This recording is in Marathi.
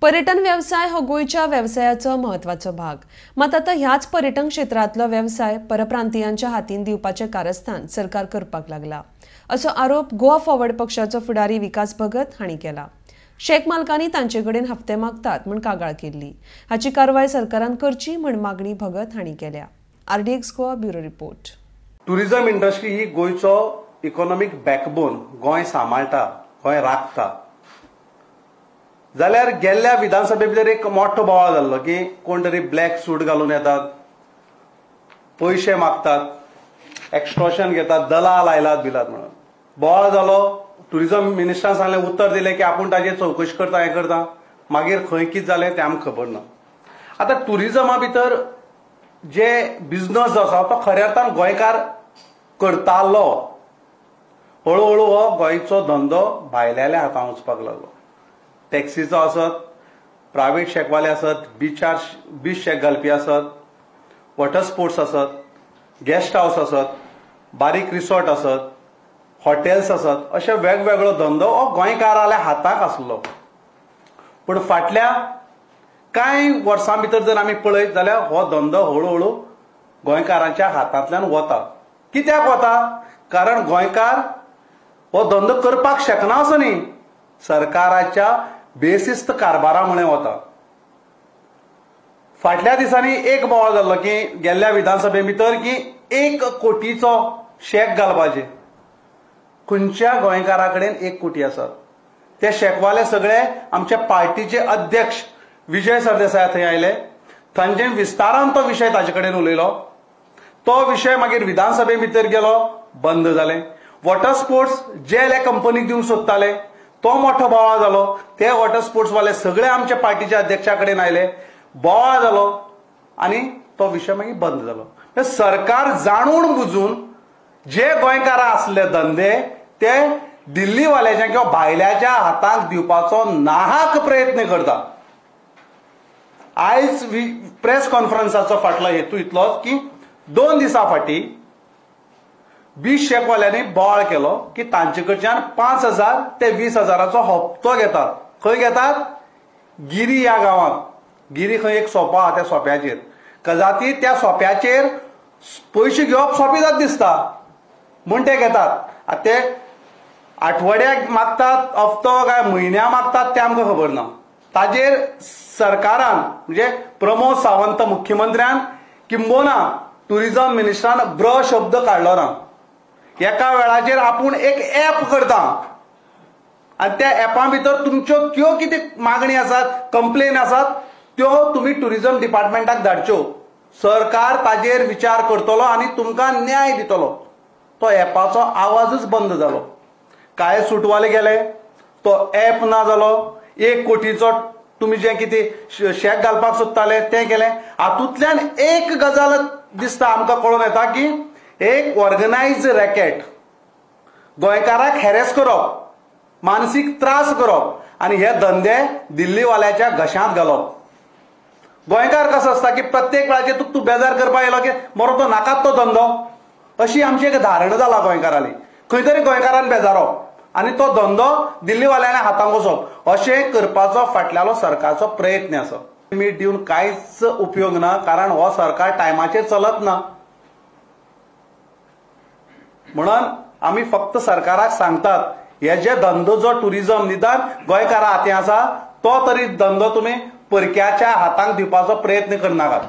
पर्यटन व्यवसाय हो गोयच्या व्यवसायाचो महत्वाचो भाग। मात आता ह्याच पर्यटन क्षेत्रातलो व्यवसाय परप्रांतीयांच्या हातीन दिवपाचे कारस्थान सरकार करपाक लागला, असो आरोप गोवा फॉरवर्ड पक्षाचो फुडारी विकास भगत हांणी केला। शेक मालकांनी तांचेकडेन हप्ते मागतात म्हण कागाळ केल्ली। हाची कारवाय सरकारान करची म्हण मागणी भगत हांणी केल्या। RDX Goa bureau report. Tourism industry ही गोयचो इकॉनॉमिक बॅकबोन, गोय सांबाळटा, गोय राखता। जाल्यार गेल्ल्या विधानसभे भितर एक मोठो बोवाळ जाल्लो की कोण तरी ब्लॅक सूट घालून येतात, पैसे मागतात, एक्सटॉर्शन घेतात, दलाल आयलात बिलात म्हणून बोवाळ जालो। टुरिझम मिनिस्टरान सांगलें, उत्तर दिलें की आपूण ताजेर चौकशी करता, हें करता। मागीर खंय कितें जालें तें आमकां खबर ना। आतां टुरिझमा भितर जे बिझनस जो आसा तो खऱ्या अर्थान गोंयकार करतालो, हळूहळू हो गोंयचो धंदो भायल्या हातांत वचपाक लागलो। टॅक्सीचो आसत, प्रायव्हेट शेकवाले आसत, बीच शेक घालपी आसत, वॉटर स्पोर्ट्स आसत, गेस्ट हाऊस आसत, बारीक रिसॉर्ट आसत, हॉटेल्स आसत, अशे वेगवेगळो धंदो हो गोंयकाराल्या हाताक आसलो। पूण फाटल्या कांय वर्सां भितर जर आमी पळयत जाल्यार हो धंदो हळूहळू गोंयकारांच्या हातांतल्यान वता। कित्याक वता? कारण गोंयकार हो धंदो करपाक शकना असो न्ही, सरकाराच्या बेशिस्त कारभारामुळे वता। फाटल्या दिसांनी एक बोवाळ जाल्लो की गेल्ल्या विधानसभे भितर की 1 कोटीचो शेक घालपाचे। खंयच्या गोंयकारा कडेन 1 कोटी आसात? ते शेकवाले सगळे आमच्या पार्टीचे अध्यक्ष विजय सरदेसाय थंय आयले, तांचे विस्तारान तो विशय ताचे कडेन उलयलो। तो विशय मागीर विधानसभे भितर गेलो, बंद जालें। वॉटर स्पोर्ट्स जे हे कंपनीक दिवंक सोदताले तो मोठो बोवाळ जालो। ते वॉटर स्पोर्ट्स वाले सगळे आमच्या पार्टीच्या अध्यक्षा कडेन आयले, बोवाळ जालो आनी तो विशय मागीर बंद जालो। सरकार जाणून बुजून जे गोंयकारा आसले धंदे ते दिल्लीवाल्याच्या किंवा भायल्याच्या हातांत दिवपाचो नाहक प्रयत्न करता। आयज प्रेस कॉन्फरन्साचो फाटलो हेतू इतलोच की 2 दिसां फाटीं बीच शेकवाल्यांनी बोवाळ केलो की तांचे कडच्यान 5,000 ते 20,000चो हप्तो घेतात। खंय घेतात? गिरी ह्या गांवांत। गिरी खंय एक सोपो आहा, त्या सोप्याचेर कजाती त्या सोप्याचेर पयशे घेवप सोपी जात दिसता म्हूण ते घेतात। आतां ते आठवड्याक मागतात हप्तो काय म्हयन्या मागतात तें आमकां खबर ना। ताजेर सरकारान म्हणजे प्रमोद सावंत मुख्यमंत्र्यान किंबोना टुरिझम मिनिस्टरान ब्र शब्द काडलो ना। एका वेळाचेर आपूण एक ऍप करता आनी त्या ऍपा भितर तुमच्यो त्यो कितें मागणी आसात, कंप्लेन आसात, त्यो तुमी टुरिझम डिपार्टमेंटाक धाडच्यो। सरकार ताजेर विचार करतलो आनी तुमकां न्याय दितलो। तो ऍपाचो आवाजच बंद जालो। काळे सूटवाले गेले, तो ऍप ना जालो। 1 कोटीचो तुमी जे कितें शेक घालपाक सोदताले तें केलें। हातूंतल्यान एक गजाल दिसता आमकां कळून येता की एक ऑर्गनायज्ड रॅकेट गोंयकाराक हॅरेस करप, मानसीक त्रास करप आनी हे धंदे दिल्लीवाल्याच्या घशांत घालप। गोंयकार कसो आसता की प्रत्येक वेळाचेर तूं बेजार करपाक येयलो की मरो तो नाकात तो धंदो, अशी आमची एक धारणा जाला गोंयकाराली। खंय तरी गोंयकारान बेजारप आनी तो धंदो दिल्लीवाल्याच्या हातांत वचप, अशें करपाचो फाटल्यालो सरकारचो प्रयत्न आसा। मीठ दिवन कांयच उपयोग ना, कारण हो सरकार टायमाचेर चलत ना। म्हणून आमी फक्त सरकाराक सांगतात, हे जे धंदो जो टुरिझम निदान गोंयकारा हाती आसा तो तरी धंदो तुमी परक्याच्या हातांक दिवपाचो प्रयत्न करनाकात।